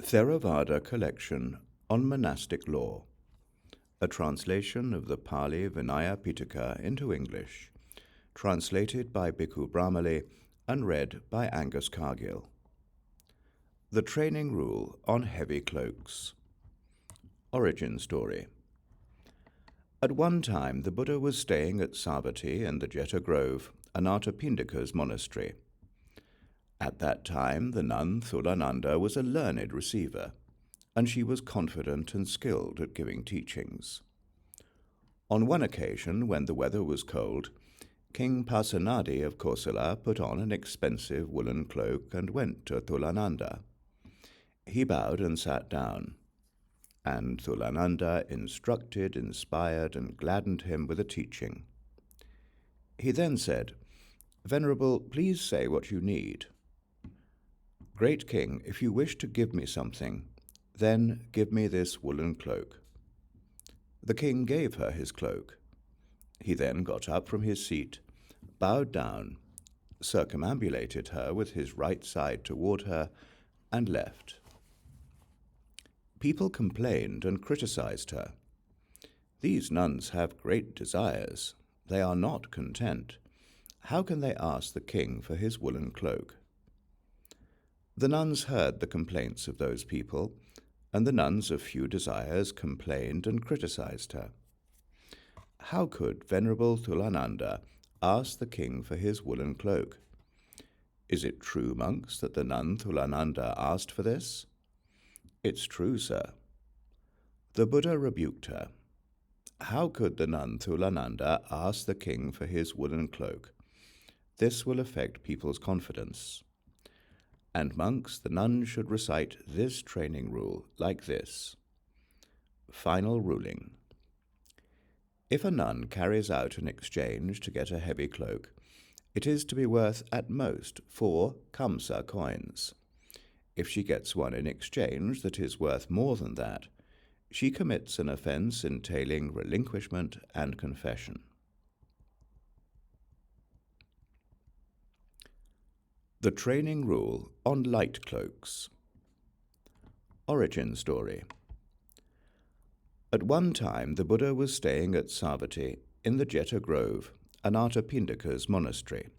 Theravada collection on monastic law, a translation of the Pali Vinaya Pitaka into English, translated by Bhikkhu Brahmali and read by Angus Cargill. The training rule on heavy cloaks. Origin story. At one time the Buddha was staying at Sammatīya in the Jeta Grove, Anathapindika's monastery. At that time the nun Thulananda was a learned receiver, and she was confident and skilled at giving teachings. On one occasion, when the weather was cold, King Pasenadi of Kosala put on an expensive woolen cloak and went to Thulananda. He bowed and sat down, and Thulananda instructed, inspired, and gladdened him with a teaching. He then said, "Venerable, please say what you need." "Great King, if you wish to give me something, then give me this woolen cloak." The king gave her his cloak. He then got up from his seat, bowed down, circumambulated her with his right side toward her, and left. People complained and criticized her. "These nuns have great desires. They are not content. How can they ask the king for his woolen cloak?" The nuns heard the complaints of those people, and the nuns of few desires complained and criticized her. How could Venerable Thulananda ask the king for his woolen cloak? "Is it true, monks, that the nun Thulananda asked for this?" "It's true, sir." The Buddha rebuked her. How could the nun Thulananda ask the king for his woolen cloak? This will affect people's confidence. And monks, the nun should recite this training rule like this. Final ruling. If a nun carries out an exchange to get a heavy cloak, it is to be worth at most 4 kamsa coins. If she gets one in exchange that is worth more than that, she commits an offense entailing relinquishment and confession. The training rule on light cloaks. Origin story. At one time the Buddha was staying at Savatthi in the Jeta Grove, Anathapindika's monastery.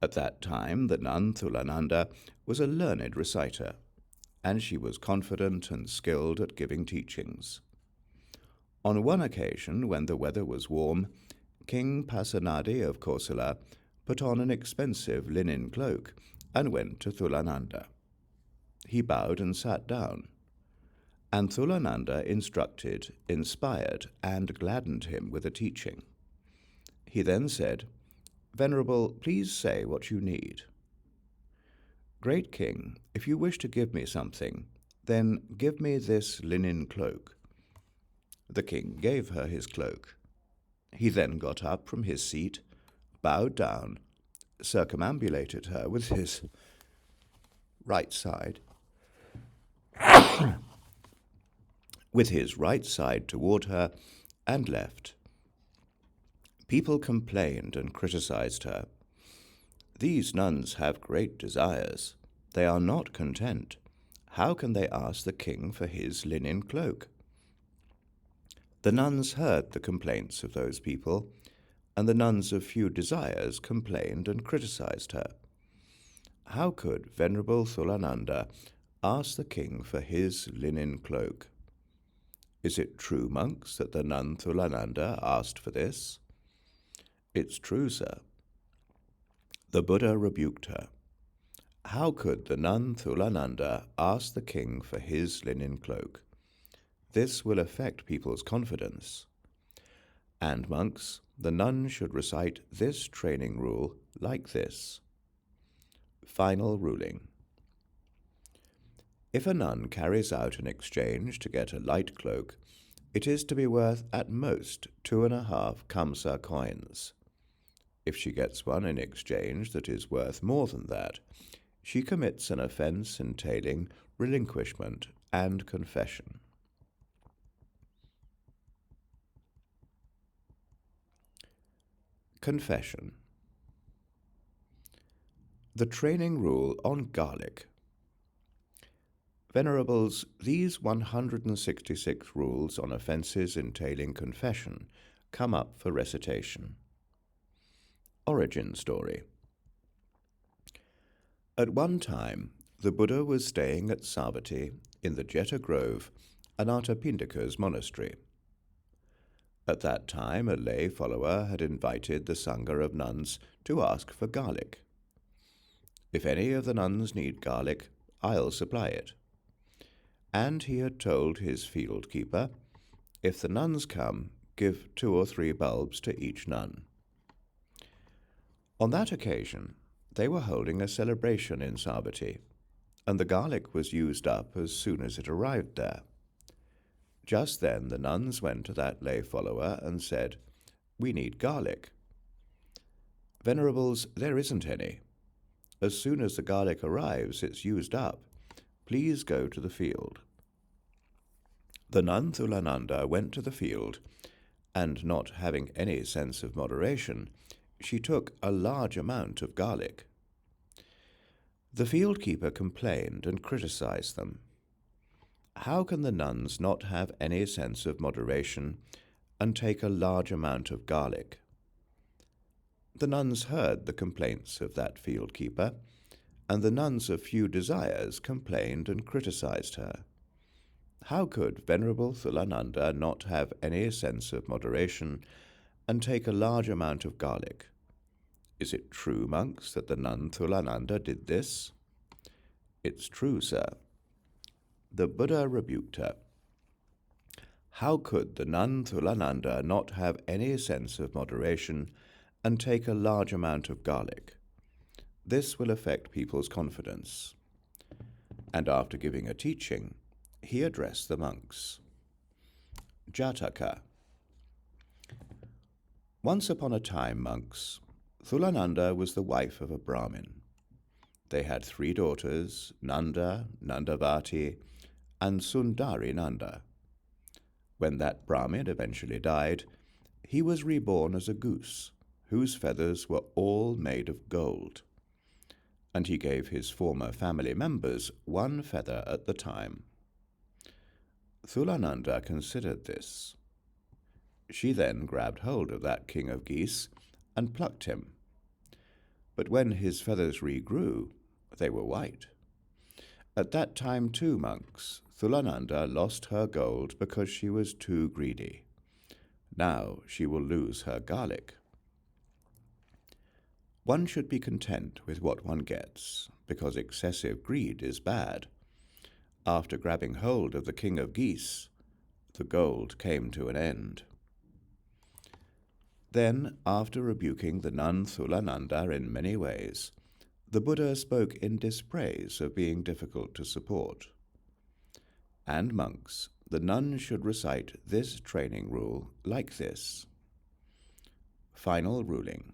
At that time the nun Thulananda was a learned reciter, and she was confident and skilled at giving teachings. On one occasion, when the weather was warm, King Pasenadi of Kosala put on an expensive linen cloak and went to Thulananda. He bowed and sat down, and Thulananda instructed, inspired, and gladdened him with a teaching. He then said, "Venerable, please say what you need." "Great King, if you wish to give me something, then give me this linen cloak." The king gave her his cloak. He then got up from his seat, bowed down, circumambulated her with his right side toward her, and left. People complained and criticized her. "These nuns have great desires. They are not content. How can they ask the king for his linen cloak?" The nuns heard the complaints of those people, and the nuns of few desires complained and criticized her. How could Venerable Thulananda ask the king for his linen cloak? Is it true, monks, that the nun Thulananda asked for this? It's true, sir. The Buddha rebuked her. How could the nun Thulananda ask the king for his linen cloak? This will affect people's confidence. And monks, the nun should recite this training rule like this. Final ruling. If a nun carries out an exchange to get a light cloak, it is to be worth at most 2.5 kamsa coins. If she gets one in exchange that is worth more than that, she commits an offense entailing relinquishment and confession. Confession. The training rule on garlic. Venerables, these 166 rules on offences entailing confession come up for recitation. Origin story. At one time, the Buddha was staying at Savatthi in the Jeta Grove, Anathapindika's monastery. At that time, a lay follower had invited the Sangha of nuns to ask for garlic. If any of the nuns need garlic, I'll supply it. And he had told his field keeper, if the nuns come, give 2 or 3 bulbs to each nun. On that occasion, they were holding a celebration in Savatthi, and the garlic was used up as soon as it arrived there. Just then the nuns went to that lay follower and said, "We need garlic." "Venerables, there isn't any. As soon as the garlic arrives, it's used up. Please go to the field." The nun Thulananda went to the field, and not having any sense of moderation, she took a large amount of garlic. The field keeper complained and criticized them. How can the nuns not have any sense of moderation and take a large amount of garlic? The nuns heard the complaints of that field keeper, and the nuns of few desires complained and criticized her. How could Venerable Thulananda not have any sense of moderation and take a large amount of garlic? Is it true, monks, that the nun Thulananda did this? It's true, sir. The Buddha rebuked her. How could the nun Thulananda not have any sense of moderation and take a large amount of garlic? This will affect people's confidence. And after giving a teaching, he addressed the monks. Jataka. Once upon a time, monks, Thulananda was the wife of a Brahmin. They had 3 daughters, Nanda, Nandavati, and Sundari Nanda. When that Brahmin eventually died, he was reborn as a goose, whose feathers were all made of gold, and he gave his former family members 1 feather at the time. Thulananda considered this. She then grabbed hold of that king of geese and plucked him. But when his feathers regrew, they were white. At that time too, monks, Thulananda lost her gold because she was too greedy. Now she will lose her garlic. One should be content with what one gets, because excessive greed is bad. After grabbing hold of the king of geese, the gold came to an end. Then, after rebuking the nun Thulananda in many ways, the Buddha spoke in dispraise of being difficult to support. And monks, the nuns should recite this training rule like this. Final ruling.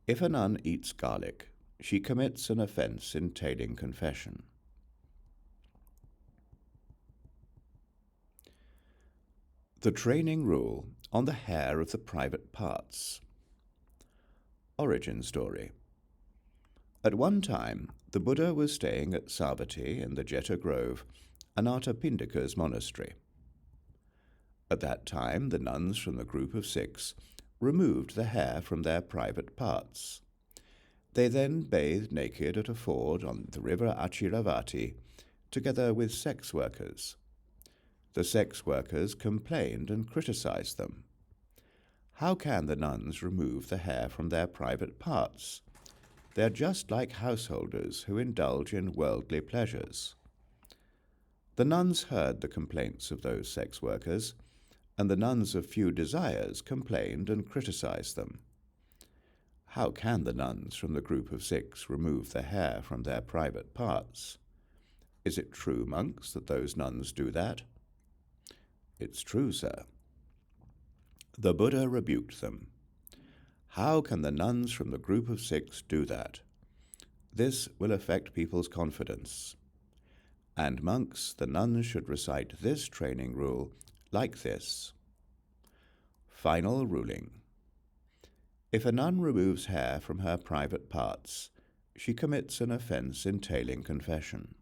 If a nun eats garlic, she commits an offense entailing confession. The training rule on the hair of the private parts. Origin story. At one time, the Buddha was staying at Savatthi in the Jeta Grove, Anathapindika's monastery. At that time, the nuns from the group of 6 removed the hair from their private parts. They then bathed naked at a ford on the river Achiravati, together with sex workers. The sex workers complained and criticized them. How can the nuns remove the hair from their private parts? They're just like householders who indulge in worldly pleasures. The nuns heard the complaints of those sex workers, and the nuns of few desires complained and criticized them. How can the nuns from the group of 6 remove the hair from their private parts? Is it true, monks, that those nuns do that? It's true, sir. The Buddha rebuked them. How can the nuns from the group of 6 do that? This will affect people's confidence. And monks, the nuns should recite this training rule like this. Final ruling. If a nun removes hair from her private parts, she commits an offense entailing confession.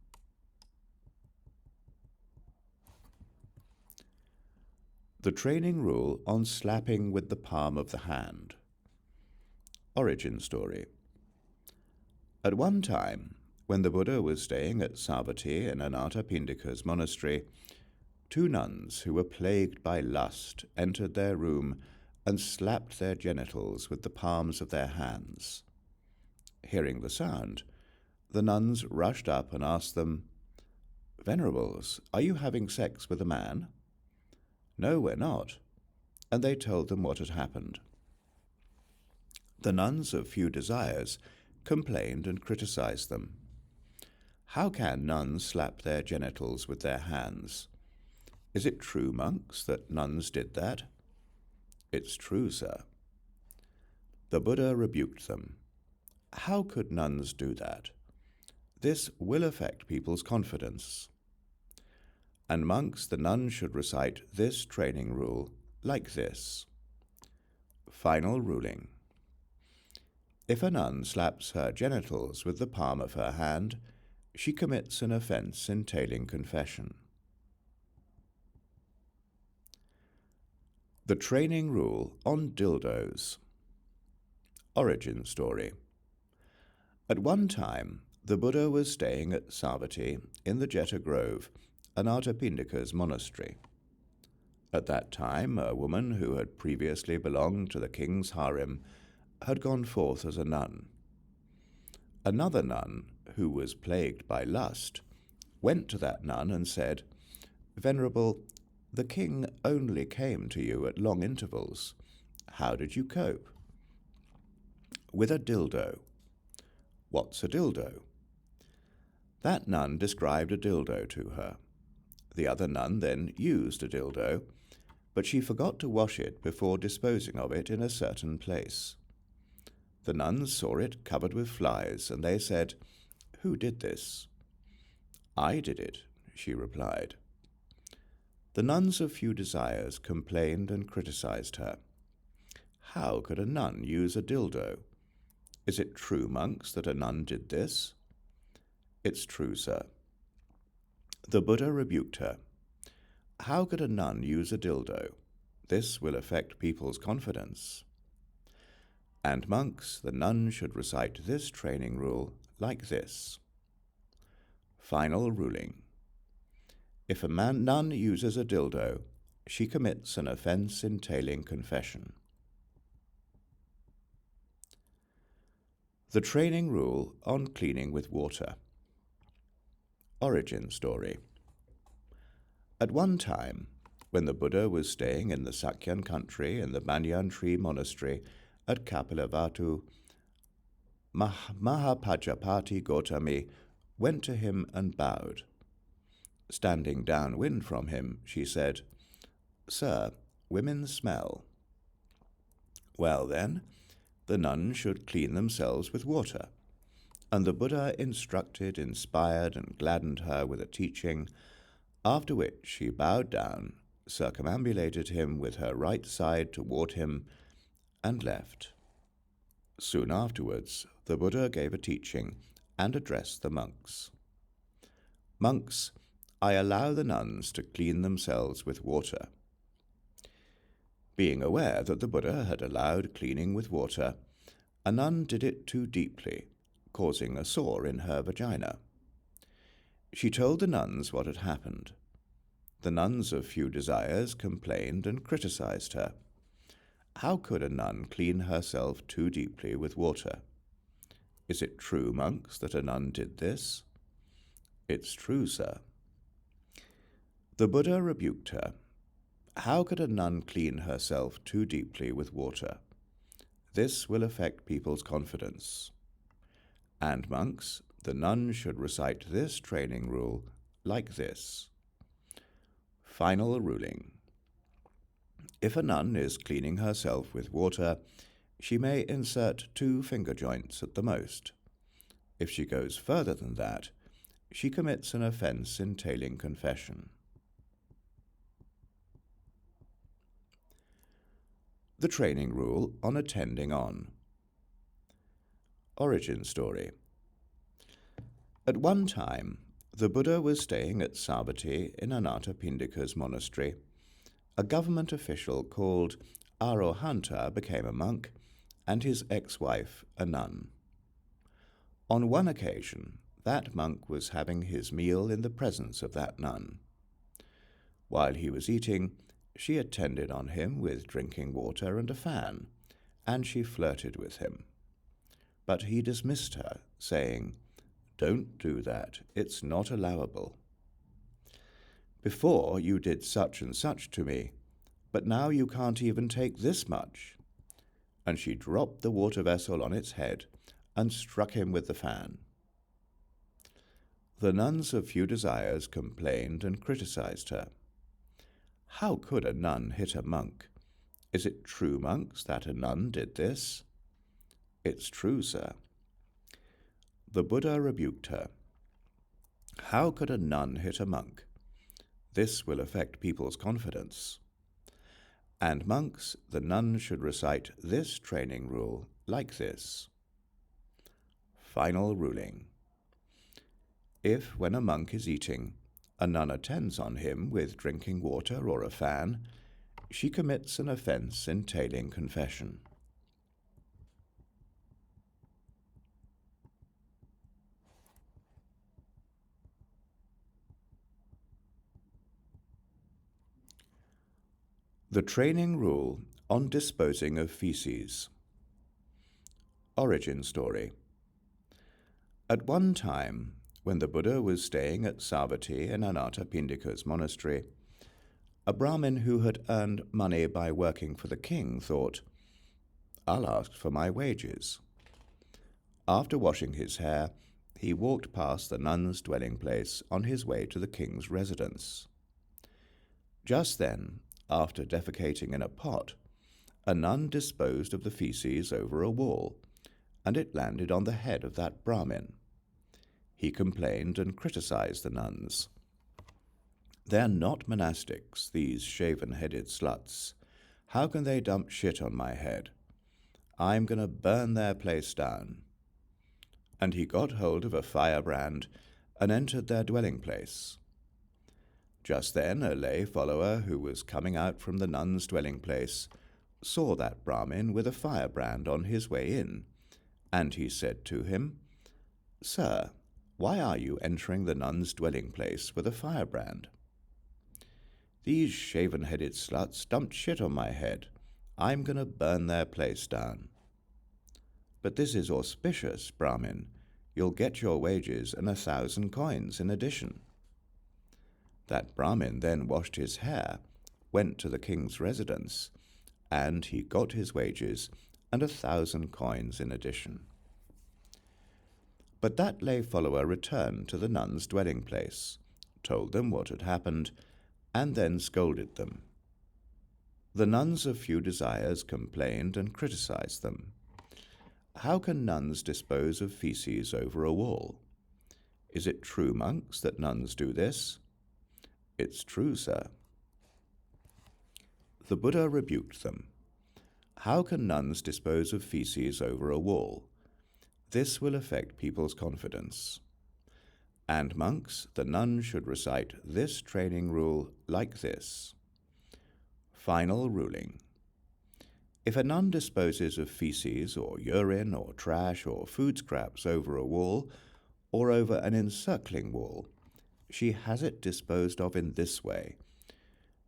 The training rule on slapping with the palm of the hand. Origin story. At one time, when the Buddha was staying at Savatthi in Anathapindika's monastery, two nuns who were plagued by lust entered their room and slapped their genitals with the palms of their hands. Hearing the sound, the nuns rushed up and asked them, "Venerables, are you having sex with a man?" "No, we're not." And they told them what had happened. The nuns of few desires complained and criticized them. "How can nuns slap their genitals with their hands? Is it true, monks, that nuns did that?" "It's true, sir." The Buddha rebuked them. "How could nuns do that? This will affect people's confidence. And monks, the nuns should recite this training rule like this. Final ruling. If a nun slaps her genitals with the palm of her hand, she commits an offense entailing confession. The training rule on dildos. Origin story. At one time, the Buddha was staying at Savatthi in the Jeta Grove, Anathapindika's monastery. At that time, a woman who had previously belonged to the king's harem had gone forth as a nun. Another nun, who was plagued by lust, went to that nun and said, "Venerable, the king only came to you at long intervals. How did you cope?" "With a dildo." "What's a dildo?" That nun described a dildo to her. The other nun then used a dildo, but she forgot to wash it before disposing of it in a certain place. The nuns saw it covered with flies, and they said, "Who did this?" "I did it," she replied. The nuns of few desires complained and criticized her. "How could a nun use a dildo? Is it true, monks, that a nun did this?" "It's true, sir." The Buddha rebuked her. "How could a nun use a dildo? This will affect people's confidence." And monks, the nun should recite this training rule like this. Final ruling. If a nun uses a dildo, she commits an offense entailing confession. The training rule on cleaning with water. Origin story. At one time, when the Buddha was staying in the Sakyan country in the Banyan Tree Monastery at Kapilavatthu, Mahapajapati Gautami went to him and bowed. Standing downwind from him, she said, "Sir, women smell." Well then, the nuns should clean themselves with water, and the Buddha instructed, inspired, and gladdened her with a teaching, after which she bowed down, circumambulated him with her right side toward him, and left. Soon afterwards, the Buddha gave a teaching and addressed the monks. "Monks, I allow the nuns to clean themselves with water." Being aware that the Buddha had allowed cleaning with water, a nun did it too deeply, causing a sore in her vagina. She told the nuns what had happened. The nuns of few desires complained and criticized her. How could a nun clean herself too deeply with water? Is it true, monks, that a nun did this? It's true, sir. The Buddha rebuked her. How could a nun clean herself too deeply with water? This will affect people's confidence. And monks, the nun should recite this training rule like this. Final ruling. If a nun is cleaning herself with water, she may insert 2 finger joints at the most. If she goes further than that, she commits an offense entailing confession. The training rule on attending on. Origin story. At one time, the Buddha was staying at Savatthi in Anathapindika's monastery, a government official called Arohanta became a monk, and his ex-wife a nun. On one occasion, that monk was having his meal in the presence of that nun. While he was eating, she attended on him with drinking water and a fan, and she flirted with him. But he dismissed her, saying, "Don't do that, it's not allowable. Before you did such and such to me, but now you can't even take this much." And she dropped the water vessel on its head and struck him with the fan. The nuns of Few Desires complained and criticized her. "How could a nun hit a monk? Is it true, monks, that a nun did this?" "It's true, sir." The Buddha rebuked her. "How could a nun hit a monk? This will affect people's confidence. And monks, the nun should recite this training rule like this." Final ruling. If, when a monk is eating, a nun attends on him with drinking water or a fan, she commits an offense entailing confession. The training rule on disposing of feces. Origin story. At one time, when the Buddha was staying at Savatthi in Anathapindika's monastery, a Brahmin who had earned money by working for the king thought, "I'll ask for my wages." After washing his hair, he walked past the nun's dwelling place on his way to the king's residence. Just then, after defecating in a pot, a nun disposed of the feces over a wall, and it landed on the head of that Brahmin. He complained and criticized the nuns. "They're not monastics, these shaven-headed sluts. How can they dump shit on my head? I'm going to burn their place down." And he got hold of a firebrand and entered their dwelling place. Just then a lay follower who was coming out from the nun's dwelling place saw that Brahmin with a firebrand on his way in, and he said to him, "Sir, why are you entering the nun's dwelling place with a firebrand?" "These shaven-headed sluts dumped shit on my head. I'm going to burn their place down." "But this is auspicious, Brahmin. You'll get your wages and 1,000 coins in addition." That Brahmin then washed his hair, went to the king's residence, and he got his wages and 1,000 coins in addition. But that lay follower returned to the nuns' dwelling place, told them what had happened, and then scolded them. The nuns of Few Desires complained and criticized them. "How can nuns dispose of feces over a wall? Is it true, monks, that nuns do this?" "It's true, sir." The Buddha rebuked them. "How can nuns dispose of feces over a wall? This will affect people's confidence. And monks, the nun should recite this training rule like this." Final ruling. If a nun disposes of feces or urine or trash or food scraps over a wall or over an encircling wall, she has it disposed of in this way.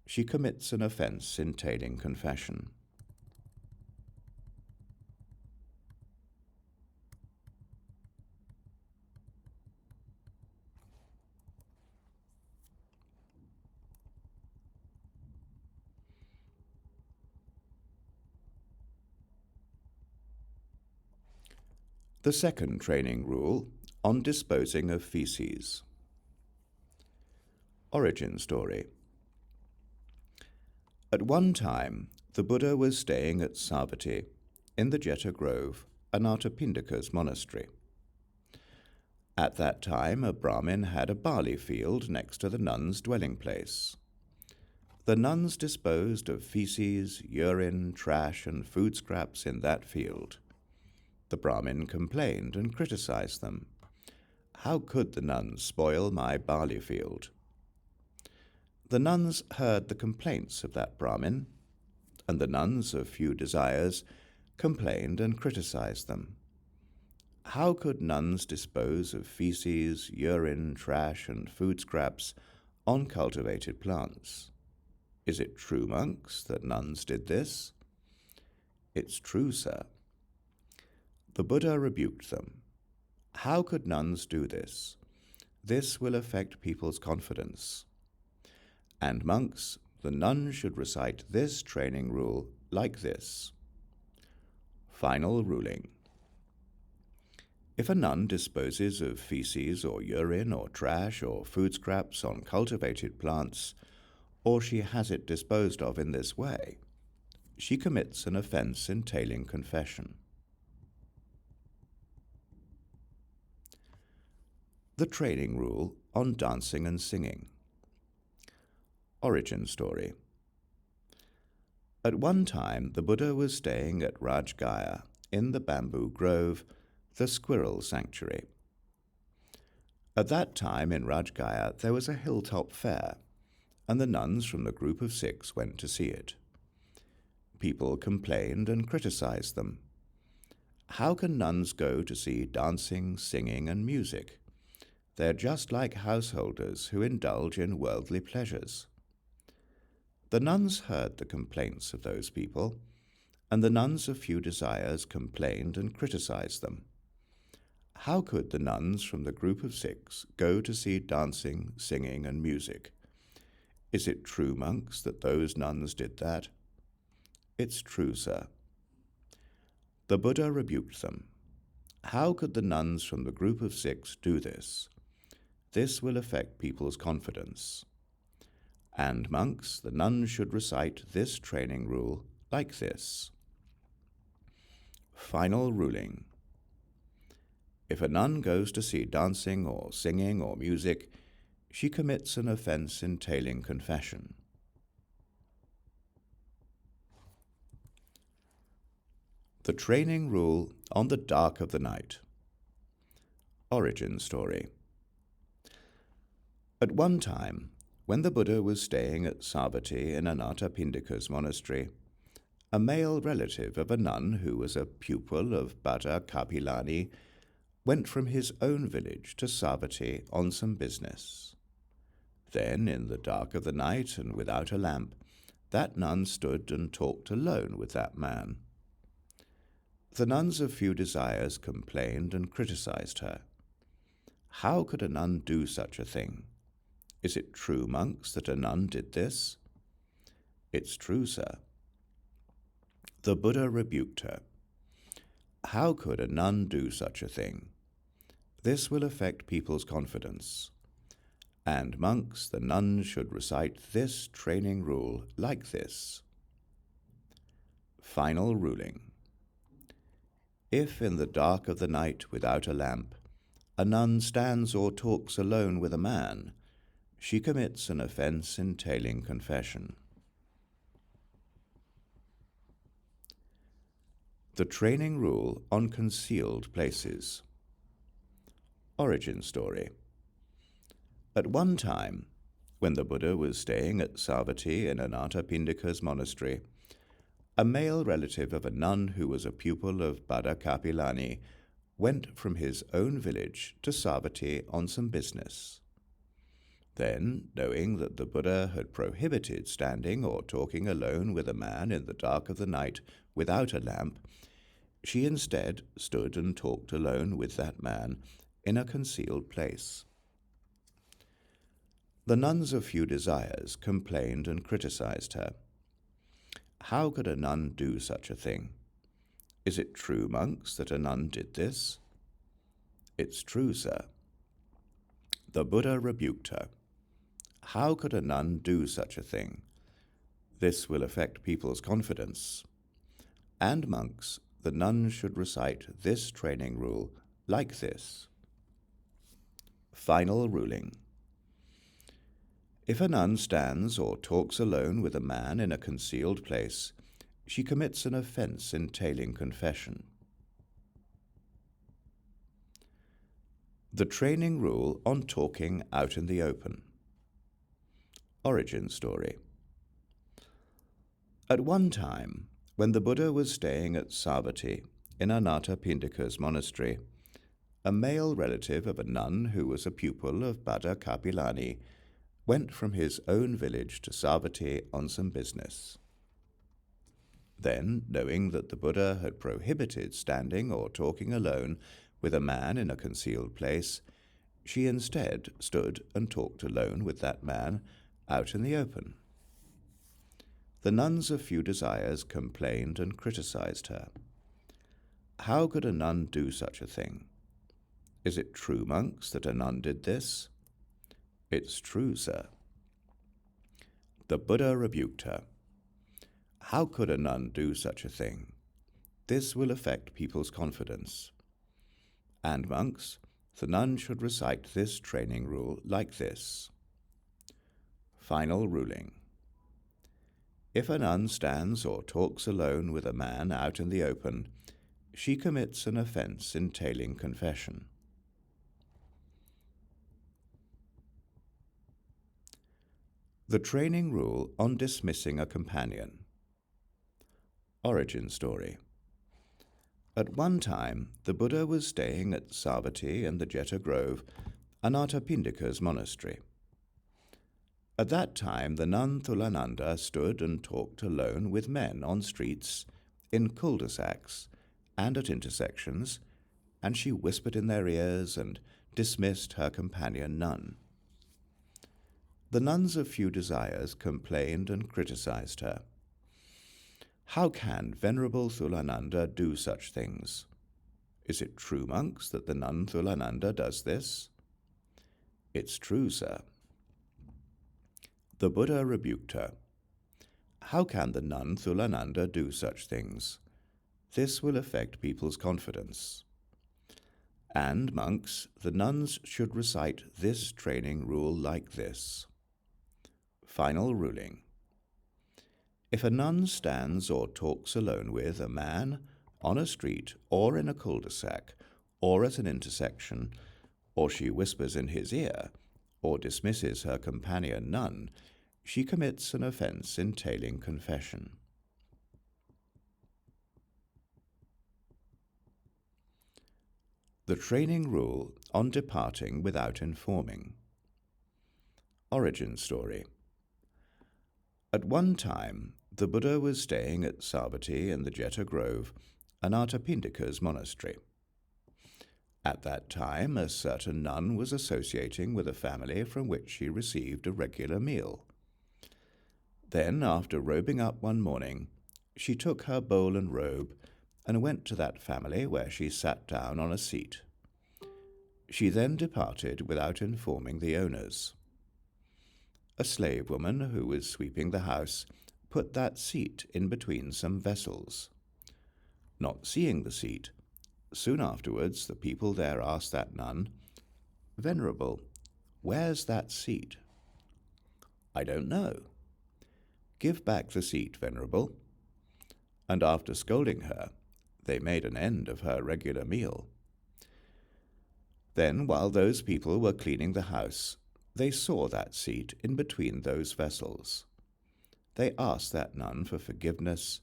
She commits an offense entailing confession. The second training rule on disposing of feces. Origin story. At one time, the Buddha was staying at Savatthi in the Jeta Grove, Anathapindika's monastery. At that time, a Brahmin had a barley field next to the nuns' dwelling place. The nuns disposed of feces, urine, trash, and food scraps in that field. The Brahmin complained and criticized them. "How could the nuns spoil my barley field?" The nuns heard the complaints of that Brahmin, and the nuns of few desires complained and criticized them. How could nuns dispose of feces, urine, trash, and food scraps on cultivated plants? Is it true, monks, that nuns did this? It's true, sir. The Buddha rebuked them. How could nuns do this? This will affect people's confidence. And monks, the nuns should recite this training rule like this. Final ruling. If a nun disposes of feces or urine or trash or food scraps on cultivated plants, or she has it disposed of in this way, she commits an offense entailing confession. The training rule on dancing and singing. Origin story. At one time, the Buddha was staying at Rajgaya in the bamboo grove, the squirrel sanctuary. At that time in Rajgaya there was a hilltop fair, and the nuns from the group of 6 went to see it. People complained and criticized them. How can nuns go to see dancing, singing, and music? They're just like householders who indulge in worldly pleasures. The nuns heard the complaints of those people, and the nuns of few desires complained and criticized them. How could the nuns from the group of 6 go to see dancing, singing, and music? Is it true, monks, that those nuns did that? It's true, sir. The Buddha rebuked them. How could the nuns from the group of 6 do this? This will affect people's confidence. And monks, the nuns should recite this training rule like this. Final ruling. If a nun goes to see dancing or singing or music, she commits an offense entailing confession. The training rule on the dark of the night. Origin story. At one time, when the Buddha was staying at Savatthi in Anathapindika's monastery, a male relative of a nun who was a pupil of Bhatta Kapilani went from his own village to Savatthi on some business. Then, in the dark of the night and without a lamp, that nun stood and talked alone with that man. The nuns of few desires complained and criticized her. How could a nun do such a thing? Is it true, monks, that a nun did this? It's true, sir. The Buddha rebuked her. How could a nun do such a thing? This will affect people's confidence. And monks, the nuns should recite this training rule like this. Final ruling. If in the dark of the night without a lamp, a nun stands or talks alone with a man, she commits an offense entailing confession. The training rule on concealed places. Origin story. At one time, when the Buddha was staying at Savatthi in Anathapindika's monastery, a male relative of a nun who was a pupil of Bhatta Kapilani went from his own village to Savatthi on some business. Then, knowing that the Buddha had prohibited standing or talking alone with a man in the dark of the night without a lamp, she instead stood and talked alone with that man in a concealed place. The nuns of few desires complained and criticized her. How could a nun do such a thing? Is it true, monks, that a nun did this? It's true, sir. The Buddha rebuked her. How could a nun do such a thing? This will affect people's confidence. And monks, the nuns should recite this training rule like this. Final ruling. If a nun stands or talks alone with a man in a concealed place, she commits an offense entailing confession. The training rule on talking out in the open. Origin story. At one time, when the Buddha was staying at Savatthi in Anathapindika's monastery, a male relative of a nun who was a pupil of Bhadda Kapilani went from his own village to Savatthi on some business. Then, knowing that the Buddha had prohibited standing or talking alone with a man in a concealed place, she instead stood and talked alone with that man out in the open. The nuns of few desires complained and criticized her. How could a nun do such a thing? Is it true, monks, that a nun did this? It's true, sir. The Buddha rebuked her. How could a nun do such a thing? This will affect people's confidence. And, monks, the nun should recite this training rule like this. Final ruling. If a nun stands or talks alone with a man out in the open, she commits an offense entailing confession. The training rule on dismissing a companion. Origin story. At one time, the Buddha was staying at Savatthi in the Jeta Grove, Anathapindika's monastery. At that time, the nun Thulananda stood and talked alone with men on streets, in cul-de-sacs, and at intersections, and she whispered in their ears and dismissed her companion nun. The nuns of few desires complained and criticized her. How can Venerable Thulananda do such things? Is it true, monks, that the nun Thulananda does this? It's true, sir. The Buddha rebuked her. How can the nun Thulananda do such things? This will affect people's confidence. And, monks, the nuns should recite this training rule like this. Final ruling. If a nun stands or talks alone with a man on a street or in a cul-de-sac or at an intersection, or she whispers in his ear or dismisses her companion nun, she commits an offense entailing confession. The training rule on departing without informing. Origin story. At one time, the Buddha was staying at Savatthi in the Jeta Grove, Anathapindika's monastery. At that time, a certain nun was associating with a family from which she received a regular meal. Then, after robing up one morning, she took her bowl and robe and went to that family, where she sat down on a seat. She then departed without informing the owners. A slave woman who was sweeping the house put that seat in between some vessels. Not seeing the seat, soon afterwards the people there asked that nun, "Venerable, where's that seat?" "I don't know." "Give back the seat, Venerable." And after scolding her, they made an end of her regular meal. Then, while those people were cleaning the house, they saw that seat in between those vessels. They asked that nun for forgiveness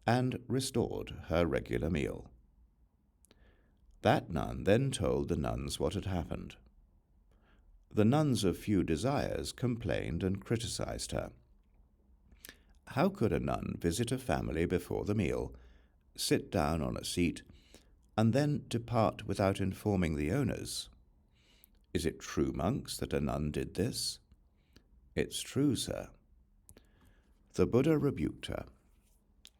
and restored her regular meal. That nun then told the nuns what had happened. The nuns of few desires complained and criticized her. How could a nun visit a family before the meal, sit down on a seat, and then depart without informing the owners? Is it true, monks, that a nun did this? It's true, sir. The Buddha rebuked her.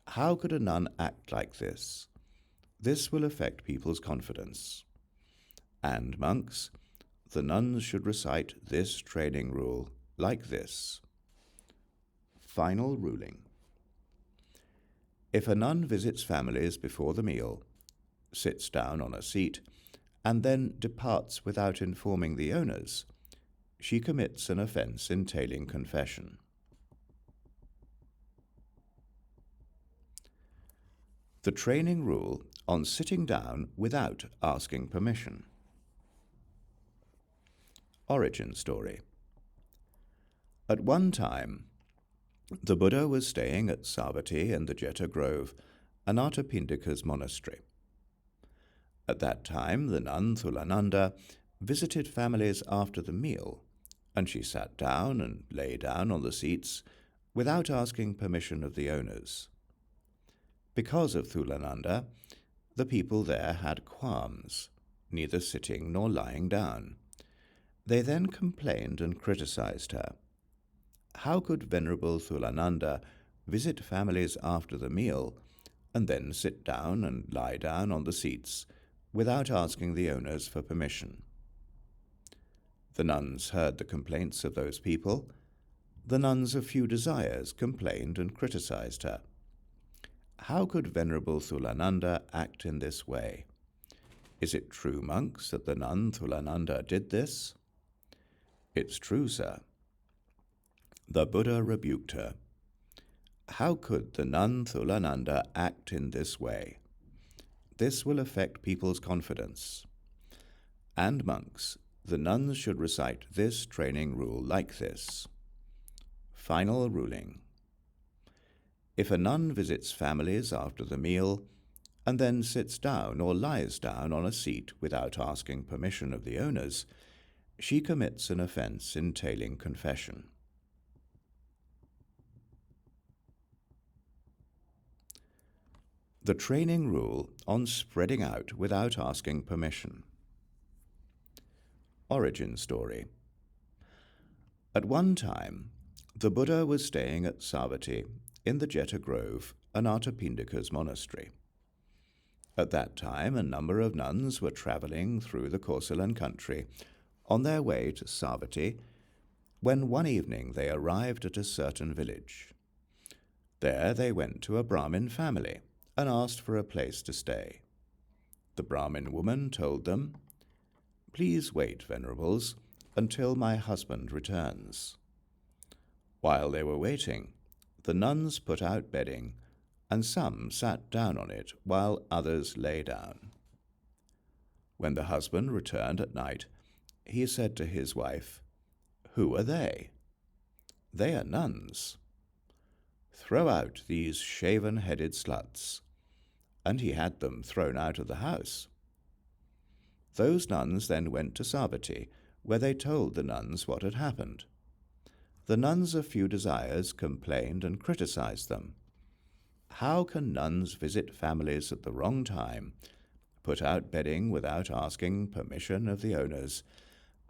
How could a nun act like this? This will affect people's confidence. And, monks, the nuns should recite this training rule like this. Final ruling. If a nun visits families before the meal, sits down on a seat, and then departs without informing the owners, she commits an offense entailing confession. The training rule on sitting down without asking permission. Origin story. At one time, the Buddha was staying at Savatthi in the Jeta Grove, Anathapindika's monastery. At that time, the nun Thulananda visited families after the meal, and she sat down and lay down on the seats without asking permission of the owners. Because of Thulananda, the people there had qualms, neither sitting nor lying down. They then complained and criticized her. How could Venerable Thulananda visit families after the meal and then sit down and lie down on the seats without asking the owners for permission? The nuns heard the complaints of those people. The nuns of few desires complained and criticized her. How could Venerable Thulananda act in this way? Is it true, monks, that the nun Thulananda did this? It's true, sir. The Buddha rebuked her. How could the nun Thulananda act in this way? This will affect people's confidence. And monks, the nuns should recite this training rule like this. Final ruling. If a nun visits families after the meal and then sits down or lies down on a seat without asking permission of the owners, she commits an offense entailing confession. The training rule on spreading out without asking permission. Origin story. At one time, the Buddha was staying at Savatthi in the Jeta Grove, Anathapindika's monastery. At that time, a number of nuns were traveling through the Kosalan country on their way to Savatthi, when one evening they arrived at a certain village. There they went to a Brahmin family and asked for a place to stay. The Brahmin woman told them, "Please wait, venerables, until my husband returns." While they were waiting, the nuns put out bedding, and some sat down on it while others lay down. When the husband returned at night, he said to his wife, "Who are they?" "They are nuns." "Throw out these shaven-headed sluts." And he had them thrown out of the house. Those nuns then went to Savatthi, where they told the nuns what had happened. The nuns of few desires complained and criticized them. How can nuns visit families at the wrong time, put out bedding without asking permission of the owners,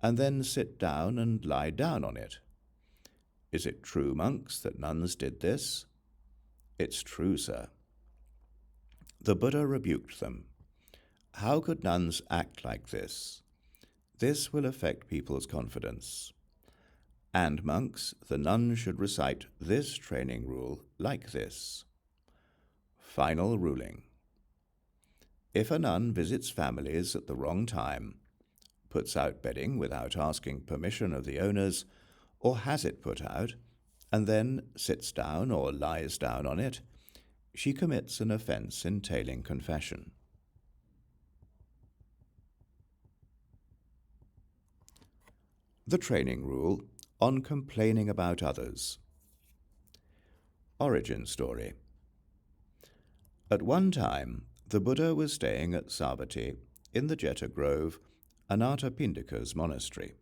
and then sit down and lie down on it? Is it true, monks, that nuns did this? It's true, sir. The Buddha rebuked them. How could nuns act like this? This will affect people's confidence. And monks, the nuns should recite this training rule like this. Final ruling. If a nun visits families at the wrong time, puts out bedding without asking permission of the owners, or has it put out, and then sits down or lies down on it, she commits an offense entailing confession. The training rule on complaining about others. Origin story. At one time, the Buddha was staying at Savatthi in the Jeta Grove, Anathapindika's monastery.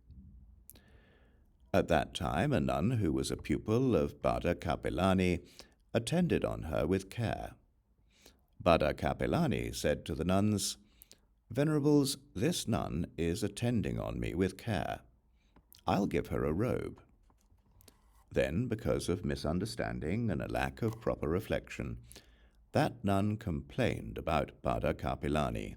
At that time, a nun who was a pupil of Bhadda Kapilani attended on her with care. Bhadda Kapilani said to the nuns, "Venerables, this nun is attending on me with care. I'll give her a robe." Then, because of misunderstanding and a lack of proper reflection, that nun complained about Bhadda Kapilani.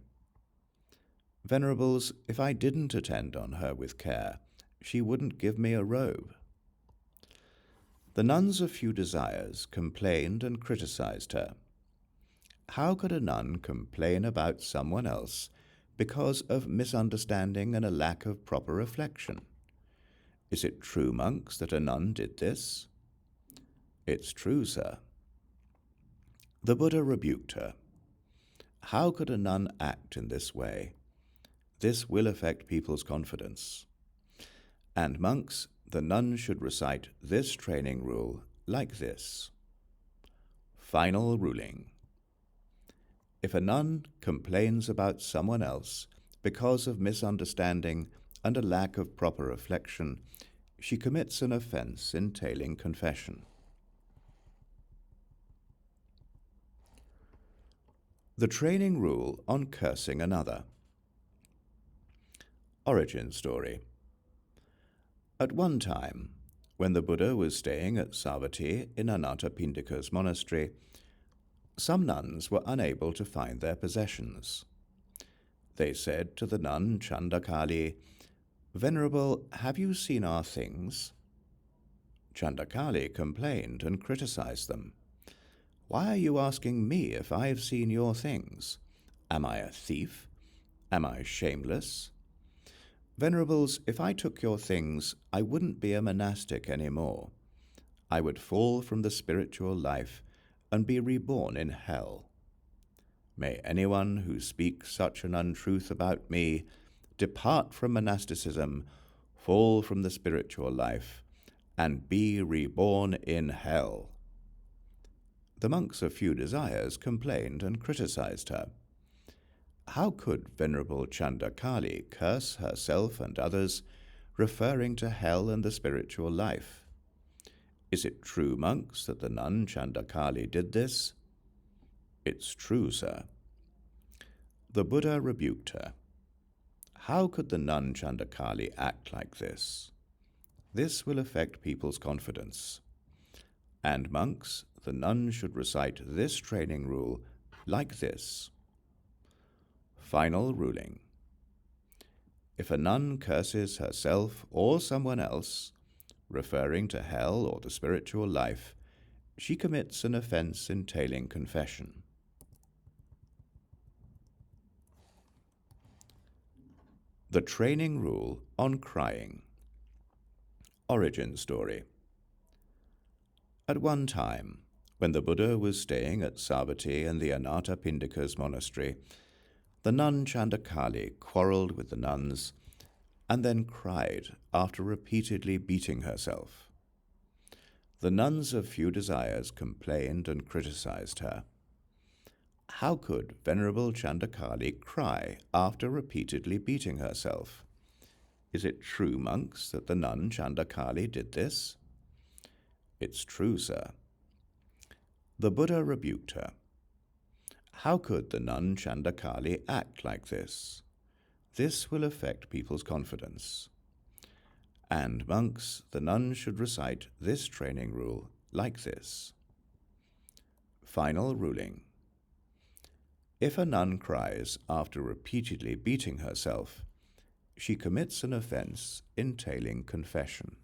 "Venerables, if I didn't attend on her with care, she wouldn't give me a robe." The nuns of few desires complained and criticized her. How could a nun complain about someone else because of misunderstanding and a lack of proper reflection? Is it true, monks, that a nun did this? It's true, sir. The Buddha rebuked her. How could a nun act in this way? This will affect people's confidence. And monks, the nun should recite this training rule like this. Final ruling. If a nun complains about someone else because of misunderstanding and a lack of proper reflection, she commits an offense entailing confession. The training rule on cursing another. Origin story. At one time, when the Buddha was staying at Savatthi in Anathapindika's monastery, some nuns were unable to find their possessions. They said to the nun Chandakali, "Venerable, have you seen our things?" Chandakali complained and criticized them. "Why are you asking me if I have seen your things? Am I a thief? Am I shameless? Venerables, if I took your things, I wouldn't be a monastic anymore. I would fall from the spiritual life and be reborn in hell. May anyone who speaks such an untruth about me depart from monasticism, fall from the spiritual life, and be reborn in hell." The monks of few desires complained and criticized her. How could Venerable Chandakali curse herself and others, referring to hell and the spiritual life? Is it true, monks, that the nun Chandakali did this? It's true, sir. The Buddha rebuked her. How could the nun Chandakali act like this? This will affect people's confidence. And monks, the nun should recite this training rule like this. Final ruling. If a nun curses herself or someone else, referring to hell or the spiritual life, she commits an offense entailing confession. The training rule on crying. Origin story. At one time, when the Buddha was staying at Savatthi in the Anathapindika's monastery, the nun Chandakali quarreled with the nuns and then cried after repeatedly beating herself. The nuns of few desires complained and criticized her. How could Venerable Chandakali cry after repeatedly beating herself? Is it true, monks, that the nun Chandakali did this? It's true, sir. The Buddha rebuked her. How could the nun Chandakali act like this? This will affect people's confidence. And monks, the nun should recite this training rule like this. Final ruling. If a nun cries after repeatedly beating herself, she commits an offense entailing confession.